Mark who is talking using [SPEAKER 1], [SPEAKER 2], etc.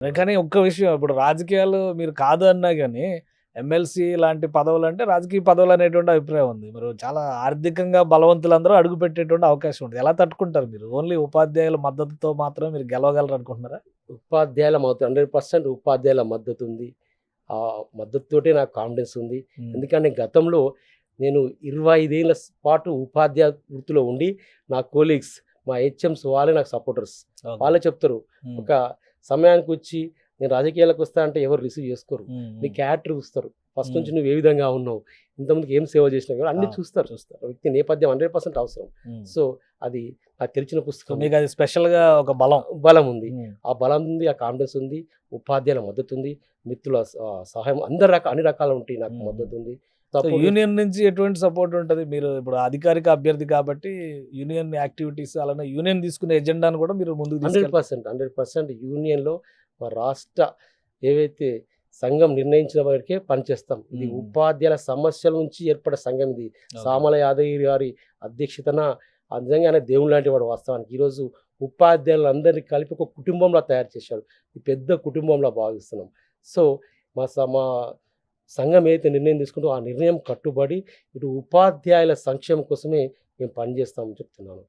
[SPEAKER 1] కానీ ఒక్క విషయం ఇప్పుడు రాజకీయాలు మీరు కాదు అన్నా గాని, ఎమ్మెల్సీ లాంటి పదవులంటే రాజకీయ పదవులనేటువంటి అభిప్రాయం ఉంది. మరి చాలా ఆర్థికంగా బలవంతులందరూ అడుగుపెట్టేటువంటి అవకాశం ఉంటది. ఎలా తట్టుకుంటారు మీరు? ఓన్లీ ఉపాధ్యాయుల మద్దతుతో మాత్రమే మీరు గెలవగలరనుకుంటున్నారా?
[SPEAKER 2] ఉపాధ్యాయుల మద్దతు 100% ఉపాధ్యాయుల మద్దతుంది. ఆ మద్దతుతోటే నాకు కాన్ఫిడెన్స్ ఉంది.
[SPEAKER 1] హ్మ్.
[SPEAKER 2] ఎందుకంటే గతంలో నేను 25 ఏళ్ల పాటు ఉపాధ్యాయ వృత్తిలో ఉండి, నా కొలీగ్స్, మా హెచ్ఎమ్స్ వాళ్ళే నాకు సపోర్టర్స్.
[SPEAKER 1] ఓకే.
[SPEAKER 2] వాళ్ళే చెప్తారు.
[SPEAKER 1] హ్మ్.
[SPEAKER 2] ఒక సమయానికొచ్చి నేను రాజకీయాల్లోకొస్తా అంటే ఎవరు రిసీవ్ చేసుకోరు.
[SPEAKER 1] హ్మ్.
[SPEAKER 2] నీ
[SPEAKER 1] హ్మ్.
[SPEAKER 2] క్యారెక్టర్ చూస్తారు. ఫస్ట్
[SPEAKER 1] హ్మ్.
[SPEAKER 2] నుంచి నువ్వు ఏ విధంగా ఉన్నావు, ఇంతకుముందుకు ఏం సేవ చేసినావు కూడా
[SPEAKER 1] ఆ!
[SPEAKER 2] అన్నీ చూస్తారు.
[SPEAKER 1] చూస్తారు.
[SPEAKER 2] వ్యక్తి నేపథ్యం 100% అవసరం.
[SPEAKER 1] హ్మ్.
[SPEAKER 2] సో, అది నాకు తెరిచిన
[SPEAKER 1] సో,
[SPEAKER 2] పుస్తకం.
[SPEAKER 1] మీకది స్పెషల్‌గా ఒక బలం.
[SPEAKER 2] బలం ఉంది.
[SPEAKER 1] హ్మ్.
[SPEAKER 2] ఆ బలం ఉంది. ఆ కాన్ఫిడెన్స్ ఉంది. ఉపాధ్యాయుల మద్దతుంది. మిత్రుల సహాయం అన్ని రకాలు ఉంటాయి. నాకు
[SPEAKER 1] హ్మ్. హ్మ్.
[SPEAKER 2] మద్దతుంది.
[SPEAKER 1] సో,
[SPEAKER 2] సపోర్ట్ చేస్
[SPEAKER 1] యూనియన్ నుంచి ఎటువంటి సపోర్ట్ ఉంటది? మీరు ఇప్పుడు అధికారిక అభ్యర్థి కాబట్టి యూనియన్ యాక్టివిటీస్ అలానే యూనియన్ తీసుకునే ఎజెండాను కూడా మీరు ముందుకు తీసుకెళ్తారు.
[SPEAKER 2] 100% యూనియన్‌లో మా రాష్ట్ర ఏవైతే సంఘం నిర్ణయించిన వరకే పనిచేస్తాం. ఇది
[SPEAKER 1] హ్మ్. హ్మ్.
[SPEAKER 2] ఉపాధ్యాయుల సమస్యల నుంచి ఏర్పడ్డ సంఘం ఇది.
[SPEAKER 1] ఓకే.
[SPEAKER 2] సామల యాదగిరి గారి అధ్యక్షతన నిజంగానే దేవుడు లాంటి వాడు వాస్తవానికి. ఈరోజు ఉపాధ్యాయులందరినీ కలిపి ఒక కుటుంబంలా తయారు చేశాడు. ఈ పెద్ద కుటుంబంలా భావిస్తున్నాం. సో, మా సంఘం ఏదైతే నిర్ణయం తీసుకుందో ఆ నిర్ణయం కట్టుబడి ఇటు ఉపాధ్యాయుల సంక్షేమం కోసమే మేము పనిచేస్తామని చెప్తున్నాను.